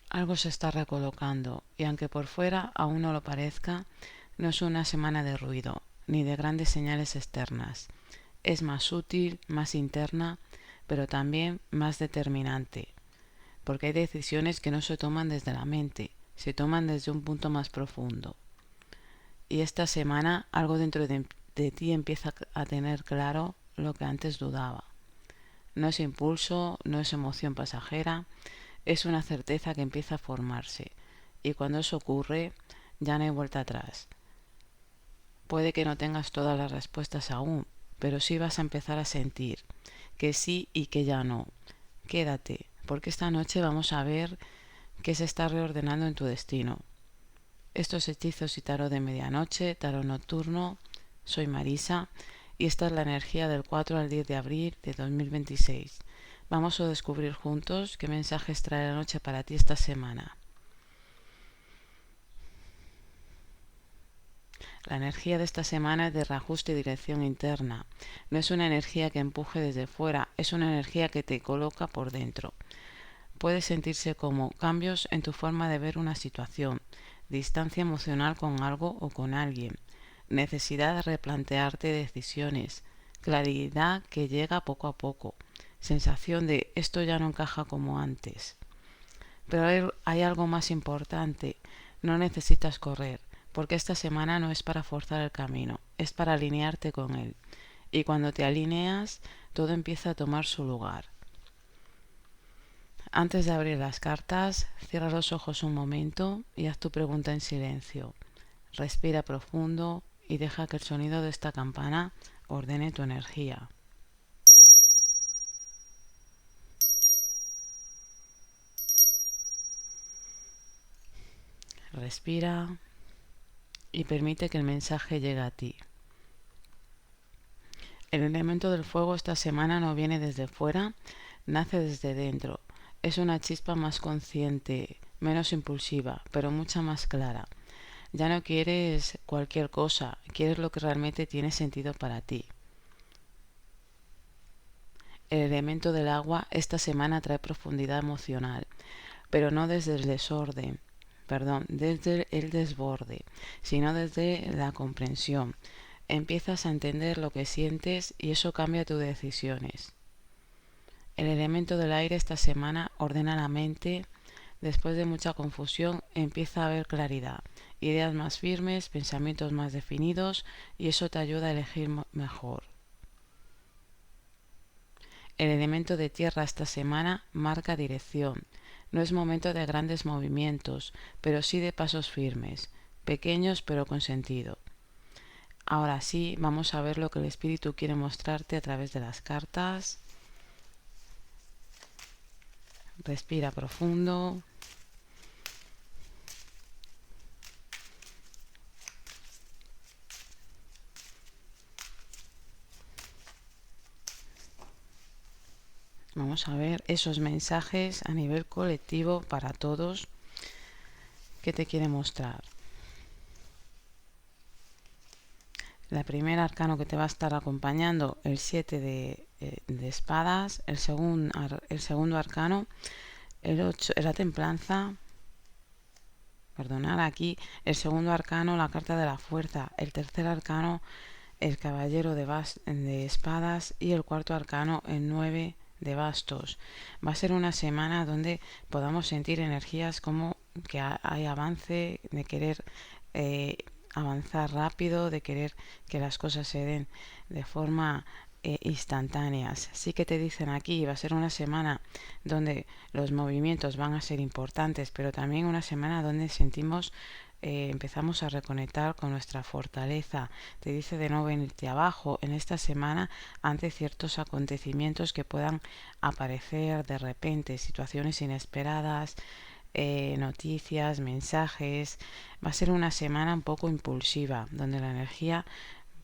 Algo se está recolocando y aunque por fuera aún no lo parezca, no es una semana de ruido ni de grandes señales externas. Es más sutil, más interna, pero también más determinante, porque hay decisiones que no se toman desde la mente, se toman desde un punto más profundo. Y esta semana algo dentro de ti empieza a tener claro lo que antes dudaba. No es impulso, no es emoción pasajera, es una certeza que empieza a formarse. Y cuando eso ocurre, ya no hay vuelta atrás. Puede que no tengas todas las respuestas aún, pero sí vas a empezar a sentir que sí y que ya no. Quédate, porque esta noche vamos a ver qué se está reordenando en tu destino. Estos hechizos y tarot de medianoche, tarot nocturno, soy Marisa y esta es la energía del 4 al 10 de abril de 2026. Vamos a descubrir juntos qué mensajes trae la noche para ti esta semana. La energía de esta semana es de reajuste y dirección interna. No es una energía que empuje desde fuera, es una energía que te coloca por dentro. Puede sentirse como cambios en tu forma de ver una situación, distancia emocional con algo o con alguien, necesidad de replantearte decisiones, claridad que llega poco a poco, sensación de esto ya no encaja como antes. Pero hay algo más importante, no necesitas correr, porque esta semana no es para forzar el camino, es para alinearte con él. Y cuando te alineas, todo empieza a tomar su lugar. Antes de abrir las cartas, cierra los ojos un momento y haz tu pregunta en silencio. Respira profundo y deja que el sonido de esta campana ordene tu energía. Respira y permite que el mensaje llegue a ti. El elemento del fuego esta semana no viene desde fuera, nace desde dentro. Es una chispa más consciente, menos impulsiva, pero mucha más clara. Ya no quieres cualquier cosa, quieres lo que realmente tiene sentido para ti. El elemento del agua esta semana trae profundidad emocional, pero no desde el desorden, desde el desborde, sino desde la comprensión. Empiezas a entender lo que sientes y eso cambia tus decisiones. El elemento del aire esta semana ordena la mente. Después de mucha confusión empieza a haber claridad, ideas más firmes, pensamientos más definidos y eso te ayuda a elegir mejor. El elemento de tierra esta semana marca dirección. No es momento de grandes movimientos, pero sí de pasos firmes, pequeños pero con sentido. Ahora sí, vamos a ver lo que el espíritu quiere mostrarte a través de las cartas. Respira profundo. Vamos a ver esos mensajes a nivel colectivo para todos que te quiere mostrar. La primera arcano que te va a estar acompañando, el 7 de espadas, el segundo arcano, el 8, la templanza, perdonad, aquí el segundo arcano, la carta de la fuerza, el tercer arcano, el caballero de espadas y el cuarto arcano, el 9 de bastos. Va a ser una semana donde podamos sentir energías como que hay avance, de querer avanzar rápido, de querer que las cosas se den de forma instantáneas. Sí que te dicen aquí, va a ser una semana donde los movimientos van a ser importantes, pero también una semana donde sentimos empezamos a reconectar con nuestra fortaleza. Te dice de no venirte abajo en esta semana ante ciertos acontecimientos que puedan aparecer de repente, situaciones inesperadas, noticias, mensajes. Va a ser una semana un poco impulsiva, donde la energía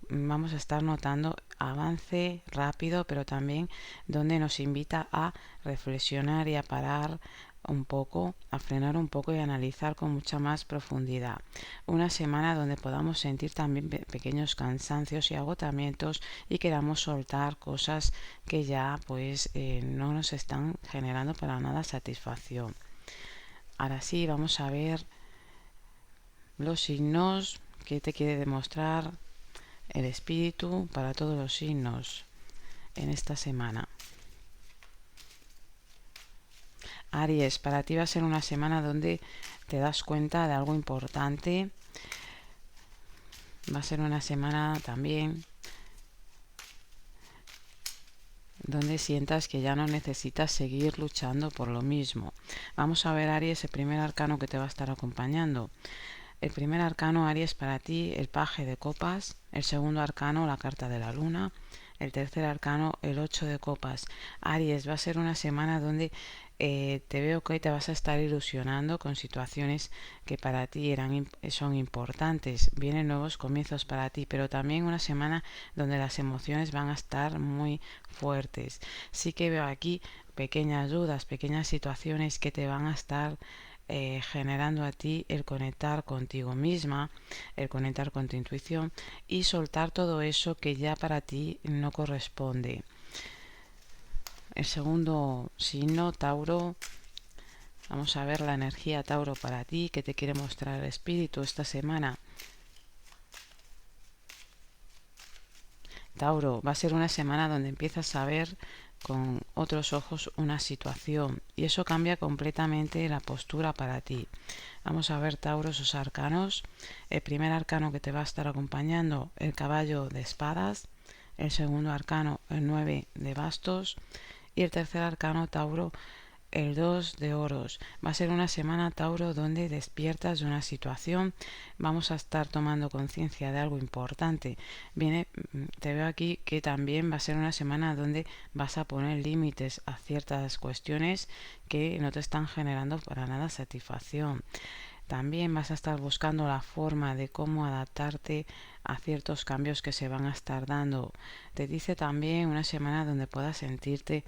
vamos a estar notando avance rápido, pero también donde nos invita a reflexionar y a parar un poco, a frenar un poco y a analizar con mucha más profundidad. Una semana donde podamos sentir también pequeños cansancios y agotamientos y queramos soltar cosas que ya pues no nos están generando para nada satisfacción. Ahora sí, vamos a ver los signos que te quiere demostrar el espíritu para todos los signos en esta semana. Aries, para ti va a ser una semana donde te das cuenta de algo importante. Va a ser una semana también donde sientas que ya no necesitas seguir luchando por lo mismo. Vamos a ver, Aries, el primer arcano que te va a estar acompañando. El primer arcano, Aries, para ti, el paje de copas. El segundo arcano, la carta de la luna. El tercer arcano, el 8 de copas. Aries, va a ser una semana donde te veo que te vas a estar ilusionando con situaciones que para ti son importantes. Vienen nuevos comienzos para ti, pero también una semana donde las emociones van a estar muy fuertes. Sí que veo aquí pequeñas dudas, pequeñas situaciones que te van a estar generando a ti el conectar contigo misma, el conectar con tu intuición y soltar todo eso que ya para ti no corresponde. El segundo signo, Tauro. Vamos a ver la energía, Tauro, para ti, que te quiere mostrar el espíritu esta semana. Tauro, va a ser una semana donde empiezas a ver con otros ojos una situación y eso cambia completamente la postura para ti. Vamos a ver, Tauro, sus arcanos. El primer arcano que te va a estar acompañando, el caballo de espadas. El segundo arcano, el 9 de bastos. Y el tercer arcano, Tauro, el 2 de oros. Va a ser una semana, Tauro, donde despiertas de una situación. Vamos a estar tomando conciencia de algo importante. Te veo aquí que también va a ser una semana donde vas a poner límites a ciertas cuestiones que no te están generando para nada satisfacción. También vas a estar buscando la forma de cómo adaptarte a ciertos cambios que se van a estar dando. Te dice también una semana donde puedas sentirte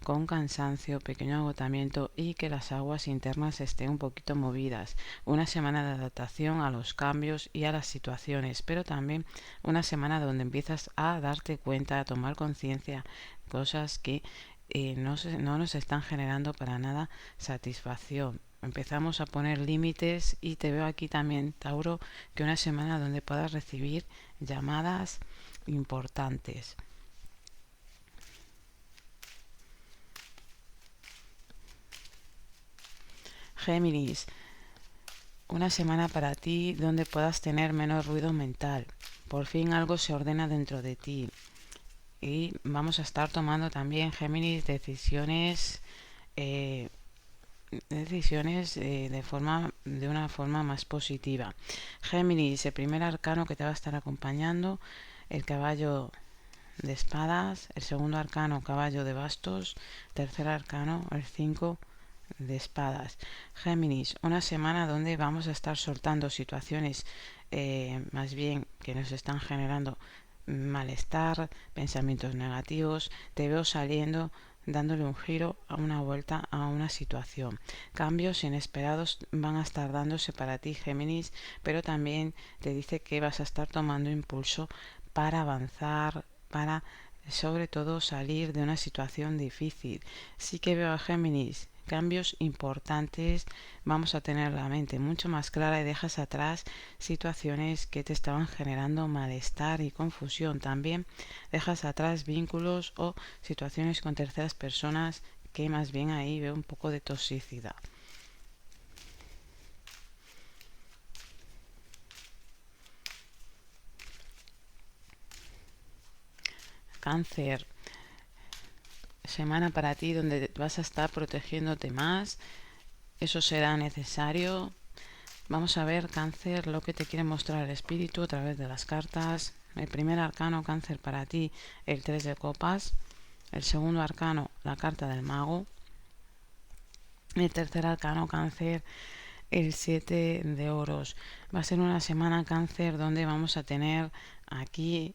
con cansancio, pequeño agotamiento y que las aguas internas estén un poquito movidas. Una semana de adaptación a los cambios y a las situaciones, pero también una semana donde empiezas a darte cuenta, a tomar conciencia, cosas que no nos están generando para nada satisfacción. Empezamos a poner límites y te veo aquí también, Tauro, que una semana donde puedas recibir llamadas importantes. Géminis, una semana para ti donde puedas tener menos ruido mental. Por fin algo se ordena dentro de ti. Y vamos a estar tomando también, Géminis, decisiones de una forma más positiva. Géminis, el primer arcano que te va a estar acompañando, el caballo de espadas. El segundo arcano, caballo de bastos. Tercer arcano, el 5 de espadas. Géminis, una semana donde vamos a estar soltando situaciones más bien que nos están generando malestar, pensamientos negativos. Te veo saliendo, dándole un giro, a una vuelta a una situación. Cambios inesperados van a estar dándose para ti, Géminis, pero también te dice que vas a estar tomando impulso para avanzar, para sobre todo salir de una situación difícil. Sí que veo a Géminis cambios importantes, vamos a tener la mente mucho más clara y dejas atrás situaciones que te estaban generando malestar y confusión. También dejas atrás vínculos o situaciones con terceras personas que más bien ahí veo un poco de toxicidad. Cáncer, semana para ti donde vas a estar protegiéndote más, eso será necesario. Vamos a ver, Cáncer, lo que te quiere mostrar el espíritu a través de las cartas. El primer arcano, Cáncer, para ti, el 3 de copas. El segundo arcano, la carta del mago. El tercer arcano, Cáncer, el 7 de oros. Va a ser una semana, Cáncer, donde vamos a tener aquí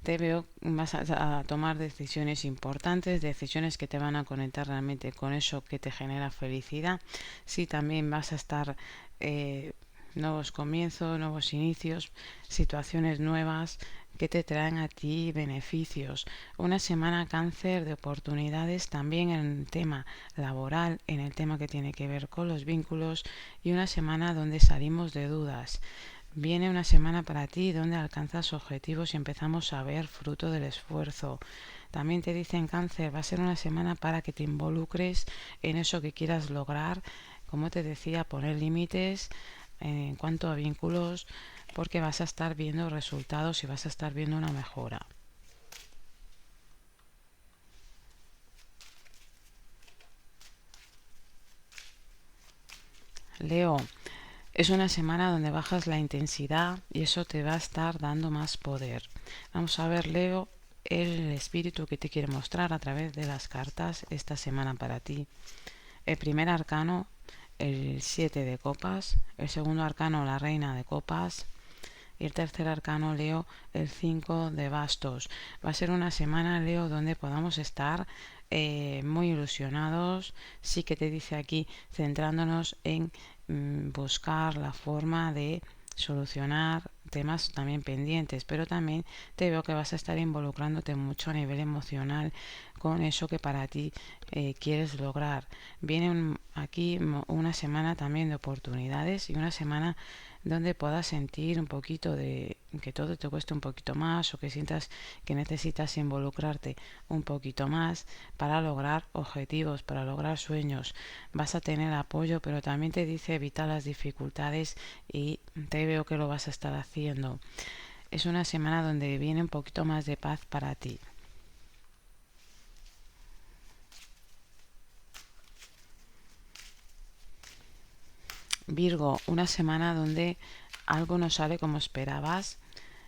te veo, vas a tomar decisiones importantes, decisiones que te van a conectar realmente con eso que te genera felicidad. Sí, también vas a estar nuevos comienzos, nuevos inicios, situaciones nuevas que te traen a ti beneficios. Una semana Cáncer de oportunidades también en el tema laboral, en el tema que tiene que ver con los vínculos, y una semana donde salimos de dudas. Viene una semana para ti donde alcanzas objetivos y empezamos a ver fruto del esfuerzo. También te dicen Cáncer, va a ser una semana para que te involucres en eso que quieras lograr. Como te decía, poner límites en cuanto a vínculos, porque vas a estar viendo resultados y vas a estar viendo una mejora. Leo, es una semana donde bajas la intensidad y eso te va a estar dando más poder. Vamos a ver, Leo, el espíritu que te quiere mostrar a través de las cartas esta semana para ti. El primer arcano, el 7 de copas. El segundo arcano, la reina de copas. Y el tercer arcano, Leo, el 5 de bastos. Va a ser una semana, Leo, donde podamos estar muy ilusionados. Sí que te dice aquí, centrándonos en buscar la forma de solucionar temas también pendientes, pero también te veo que vas a estar involucrándote mucho a nivel emocional con eso que para ti quieres lograr. Viene aquí una semana también de oportunidades y una semana donde puedas sentir un poquito de que todo te cueste un poquito más, o que sientas que necesitas involucrarte un poquito más para lograr objetivos, para lograr sueños. Vas a tener apoyo, pero también te dice evita las dificultades y te veo que lo vas a estar haciendo. Es una semana donde viene un poquito más de paz para ti. Virgo, una semana donde algo no sale como esperabas,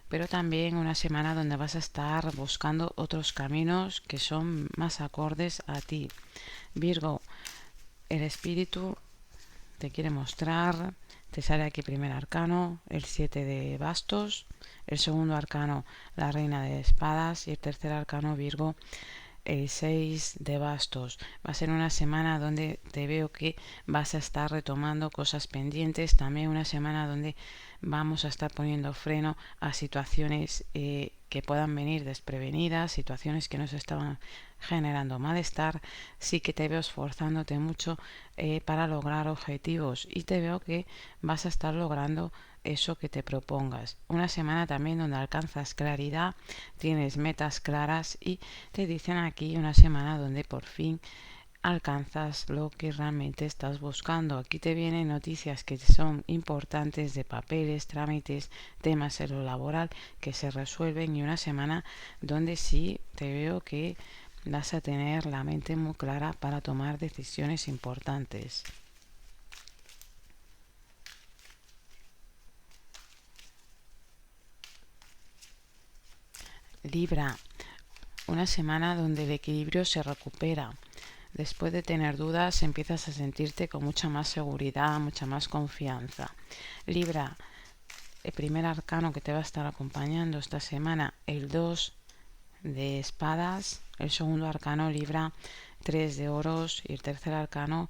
pero también una semana donde vas a estar buscando otros caminos que son más acordes a ti. Virgo, el espíritu te quiere mostrar, te sale aquí primer arcano, el 7 de bastos, el segundo arcano, la reina de espadas, y el tercer arcano, Virgo, el 6 de bastos. Va a ser una semana donde te veo que vas a estar retomando cosas pendientes, también una semana donde vamos a estar poniendo freno a situaciones que puedan venir desprevenidas, situaciones que nos estaban generando malestar. Sí que te veo esforzándote mucho para lograr objetivos, y te veo que vas a estar logrando eso que te propongas. Una semana también donde alcanzas claridad, tienes metas claras, y te dicen aquí una semana donde por fin alcanzas lo que realmente estás buscando. Aquí te vienen noticias que son importantes de papeles, trámites, temas en lo laboral que se resuelven, y una semana donde sí te veo que vas a tener la mente muy clara para tomar decisiones importantes. Libra, una semana donde el equilibrio se recupera. Después de tener dudas, empiezas a sentirte con mucha más seguridad, mucha más confianza. Libra, el primer arcano que te va a estar acompañando esta semana, el 2 de espadas. El segundo arcano, Libra, 3 de oros. Y el tercer arcano,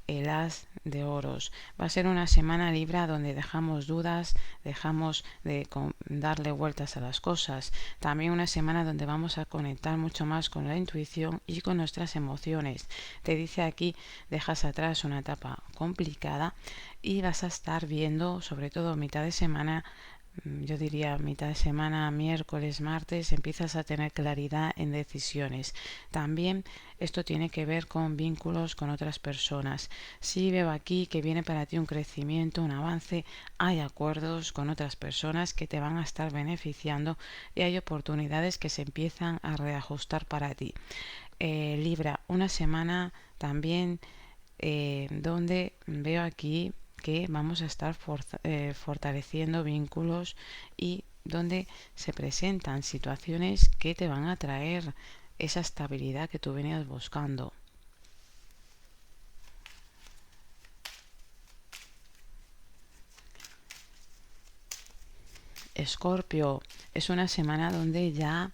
el as de oros. Va a ser una semana, Libra, donde dejamos dudas, dejamos de darle vueltas a las cosas. También una semana donde vamos a conectar mucho más con la intuición y con nuestras emociones. Te dice aquí, dejas atrás una etapa complicada y vas a estar viendo, sobre todo mitad de semana, yo diría mitad de semana, miércoles, martes, empiezas a tener claridad en decisiones. También esto tiene que ver con vínculos con otras personas. Sí veo aquí que viene para ti un crecimiento, un avance, hay acuerdos con otras personas que te van a estar beneficiando, y hay oportunidades que se empiezan a reajustar para ti. Libra, una semana también donde veo aquí que vamos a estar fortaleciendo vínculos, y donde se presentan situaciones que te van a traer esa estabilidad que tú venías buscando. Escorpio, es una semana donde ya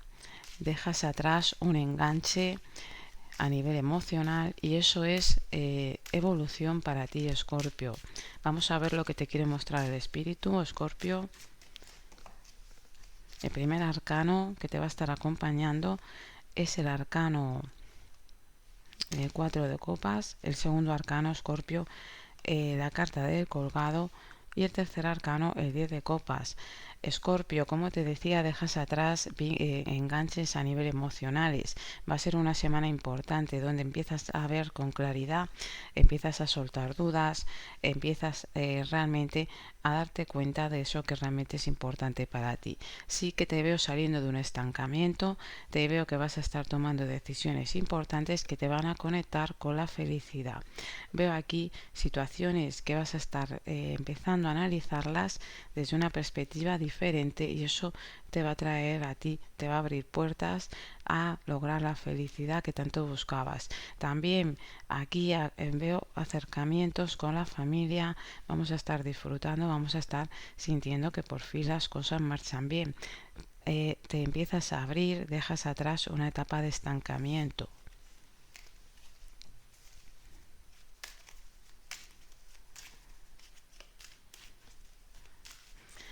dejas atrás un enganche, a nivel emocional y eso es evolución para ti, Escorpio. Vamos a ver lo que te quiere mostrar el espíritu, Escorpio. El primer arcano que te va a estar acompañando es el arcano 4 de copas, el segundo arcano, Escorpio, la carta del colgado y el tercer arcano, el 10 de copas. Escorpio, como te decía, dejas atrás enganches a nivel emocionales. Va a ser una semana importante donde empiezas a ver con claridad, empiezas a soltar dudas, empiezas realmente a darte cuenta de eso que realmente es importante para ti. Sí que te veo saliendo de un estancamiento, te veo que vas a estar tomando decisiones importantes que te van a conectar con la felicidad. Veo aquí situaciones que vas a estar empezando a analizarlas desde una perspectiva diferente y eso te va a traer a ti, te va a abrir puertas a lograr la felicidad que tanto buscabas. También aquí veo acercamientos con la familia, vamos a estar disfrutando, vamos a estar sintiendo que por fin las cosas marchan bien. Te empiezas a abrir, dejas atrás una etapa de estancamiento.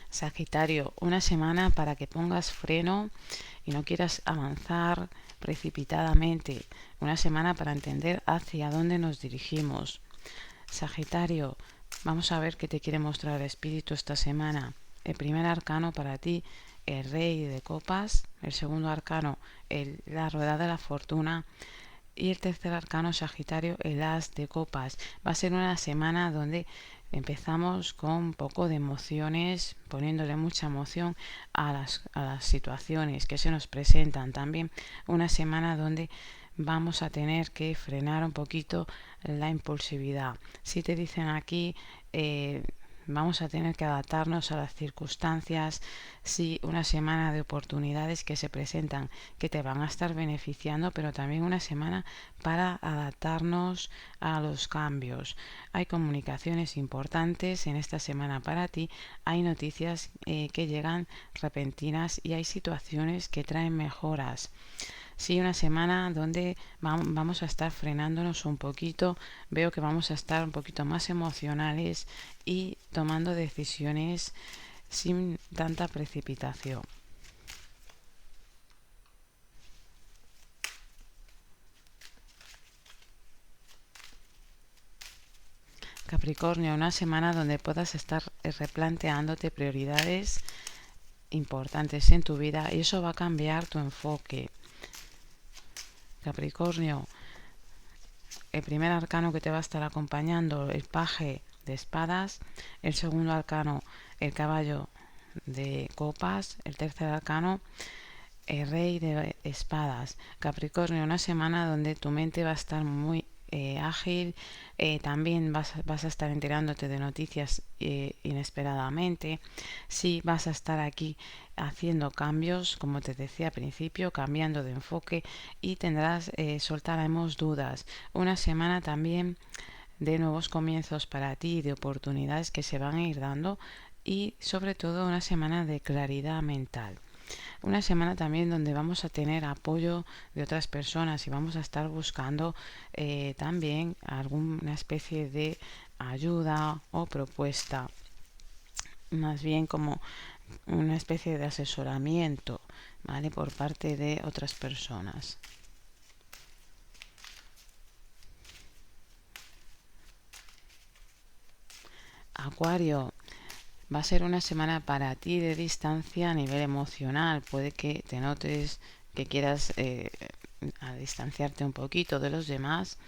Sagitario, una semana para que pongas freno y no quieras avanzar precipitadamente. Una semana para entender hacia dónde nos dirigimos. Sagitario, vamos a ver qué te quiere mostrar el espíritu esta semana. El primer arcano para ti, el rey de copas. El segundo arcano, la rueda de la fortuna. Y el tercer arcano, Sagitario, el as de copas. Va a ser una semana donde empezamos con un poco de emociones, poniéndole mucha emoción a las situaciones que se nos presentan. También una semana donde vamos a tener que frenar un poquito la impulsividad. Si te dicen aquí, vamos a tener que adaptarnos a las circunstancias, sí, una semana de oportunidades que se presentan, que te van a estar beneficiando, pero también una semana para adaptarnos a los cambios. Hay comunicaciones importantes en esta semana para ti, hay noticias que llegan repentinas y hay situaciones que traen mejoras. Sí, una semana donde vamos a estar frenándonos un poquito, veo que vamos a estar un poquito más emocionales y tomando decisiones sin tanta precipitación. Capricornio, una semana donde puedas estar replanteándote prioridades importantes en tu vida y eso va a cambiar tu enfoque. Capricornio, el primer arcano que te va a estar acompañando, el paje de espadas, el segundo arcano, el caballo de copas, el tercer arcano, el rey de espadas. Capricornio, una semana donde tu mente va a estar muy ágil, también vas a estar enterándote de noticias inesperadamente. Sí, vas a estar aquí haciendo cambios, como te decía al principio, cambiando de enfoque y soltaremos dudas. Una semana también de nuevos comienzos para ti, de oportunidades que se van a ir dando y sobre todo una semana de claridad mental. Una semana también donde vamos a tener apoyo de otras personas y vamos a estar buscando también alguna especie de ayuda o propuesta, más bien como una especie de asesoramiento, ¿vale? Por parte de otras personas. Acuario, va a ser una semana para ti de distancia a nivel emocional. Puede que te notes que quieras a distanciarte un poquito de los demás,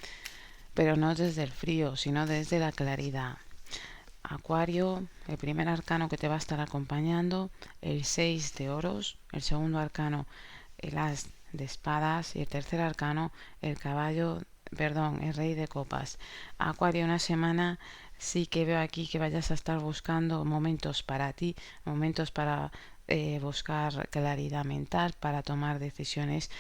pero no desde el frío, sino desde la claridad. Acuario, el primer arcano que te va a estar acompañando, el 6 de oros, el segundo arcano, el as de espadas y el tercer arcano, el el rey de copas. Acuario, una semana sí que veo aquí que vayas a estar buscando momentos para ti, momentos para buscar claridad mental, para tomar decisiones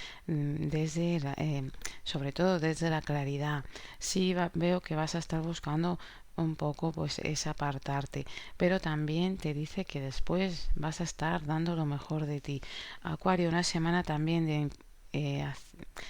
sobre todo desde la claridad. Sí veo que vas a estar buscando un poco pues es apartarte, pero también te dice que después vas a estar dando lo mejor de ti. Acuario, una semana también de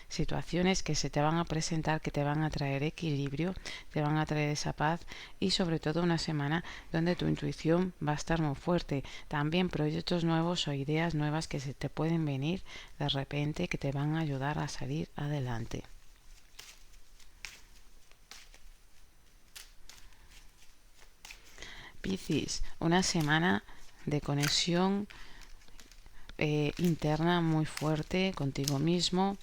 situaciones que se te van a presentar, que te van a traer equilibrio, te van a traer esa paz y sobre todo una semana donde tu intuición va a estar muy fuerte. También proyectos nuevos o ideas nuevas que se te pueden venir de repente que te van a ayudar a salir adelante. Piscis, una semana de conexión interna muy fuerte contigo mismo.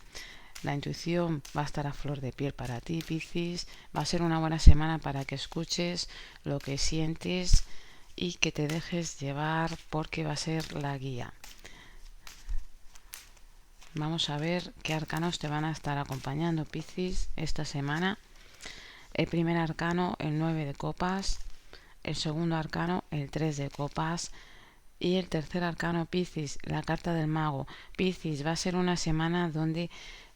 La intuición va a estar a flor de piel para ti, Piscis. Va a ser una buena semana para que escuches lo que sientes y que te dejes llevar porque va a ser la guía. Vamos a ver qué arcanos te van a estar acompañando, Piscis, esta semana. El primer arcano, el 9 de copas. El segundo arcano, el 3 de copas. Y el tercer arcano, Piscis, la carta del mago. Piscis, va a ser una semana donde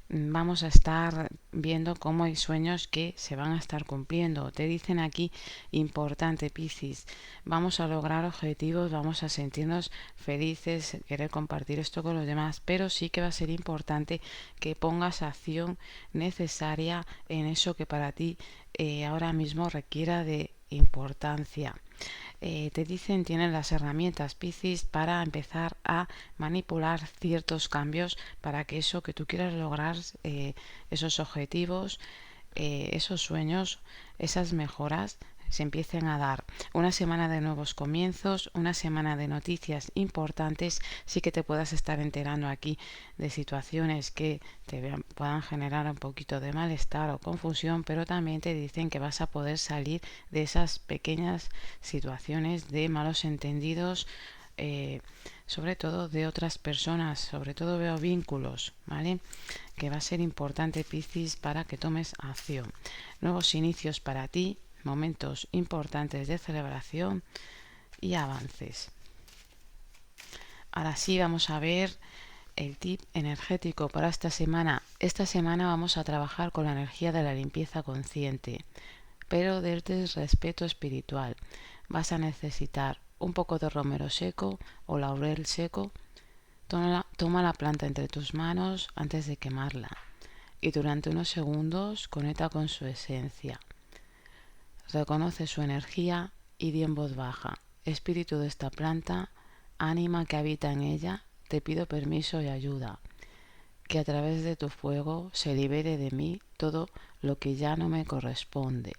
vamos a estar viendo cómo hay sueños que se van a estar cumpliendo. Te dicen aquí, importante, Piscis, vamos a lograr objetivos, vamos a sentirnos felices, querer compartir esto con los demás, pero sí que va a ser importante que pongas acción necesaria en eso que para ti ahora mismo requiera de importancia. Te dicen tienes las herramientas, Piscis, para empezar a manipular ciertos cambios para que eso que tú quieras lograr, esos objetivos, esos sueños, esas mejoras se empiecen a dar. Una semana de nuevos comienzos, una semana de noticias importantes, sí que te puedas estar enterando aquí de situaciones que te puedan generar un poquito de malestar o confusión, pero también te dicen que vas a poder salir de esas pequeñas situaciones de malos entendidos, sobre todo de otras personas, sobre todo veo vínculos, ¿vale? Que va a ser importante, Piscis, para que tomes acción. Nuevos inicios para ti, momentos importantes de celebración y avances. Ahora sí vamos a ver el tip energético para esta semana. Esta semana vamos a trabajar con la energía de la limpieza consciente, pero desde el respeto espiritual. Vas a necesitar un poco de romero seco o laurel seco. Toma la planta entre tus manos antes de quemarla y durante unos segundos conecta con su esencia. Reconoce su energía y di en voz baja: espíritu de esta planta, ánima que habita en ella, te pido permiso y ayuda, que a través de tu fuego se libere de mí todo lo que ya no me corresponde.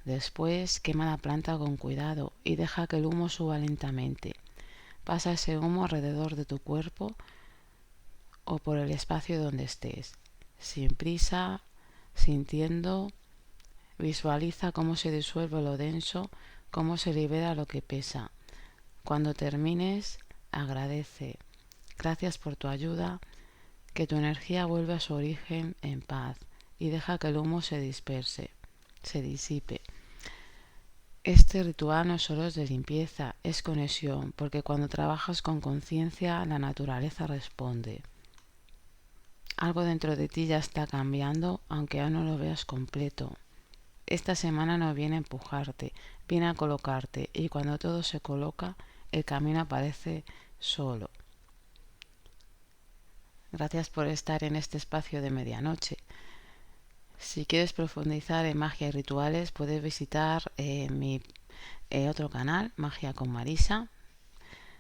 Después quema la planta con cuidado y deja que el humo suba lentamente. Pasa ese humo alrededor de tu cuerpo o por el espacio donde estés, sin prisa, sintiendo. Visualiza cómo se disuelve lo denso, cómo se libera lo que pesa. Cuando termines, agradece. Gracias por tu ayuda, que tu energía vuelva a su origen en paz y deja que el humo se disperse, se disipe. Este ritual no solo es de limpieza, es conexión, porque cuando trabajas con conciencia, la naturaleza responde. Algo dentro de ti ya está cambiando, aunque aún no lo veas completo. Esta semana no viene a empujarte, viene a colocarte, y cuando todo se coloca, el camino aparece solo. Gracias por estar en este espacio de medianoche. Si quieres profundizar en magia y rituales, puedes visitar mi otro canal, Magia con Marisa.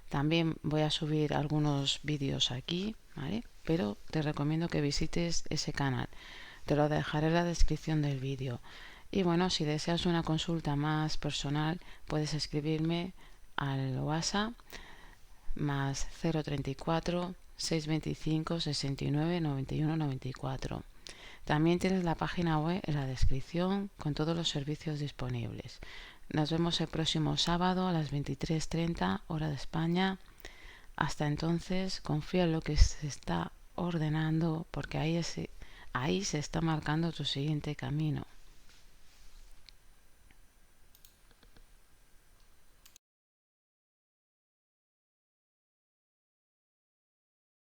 También voy a subir algunos vídeos aquí, ¿vale? Pero te recomiendo que visites ese canal. Te lo dejaré en la descripción del vídeo. Y bueno, si deseas una consulta más personal, puedes escribirme al WhatsApp más 034 625 69 91 94. También tienes la página web en la descripción con todos los servicios disponibles. Nos vemos el próximo sábado a las 23:30 hora de España. Hasta entonces, confía en lo que se está ordenando, porque ahí se está marcando tu siguiente camino.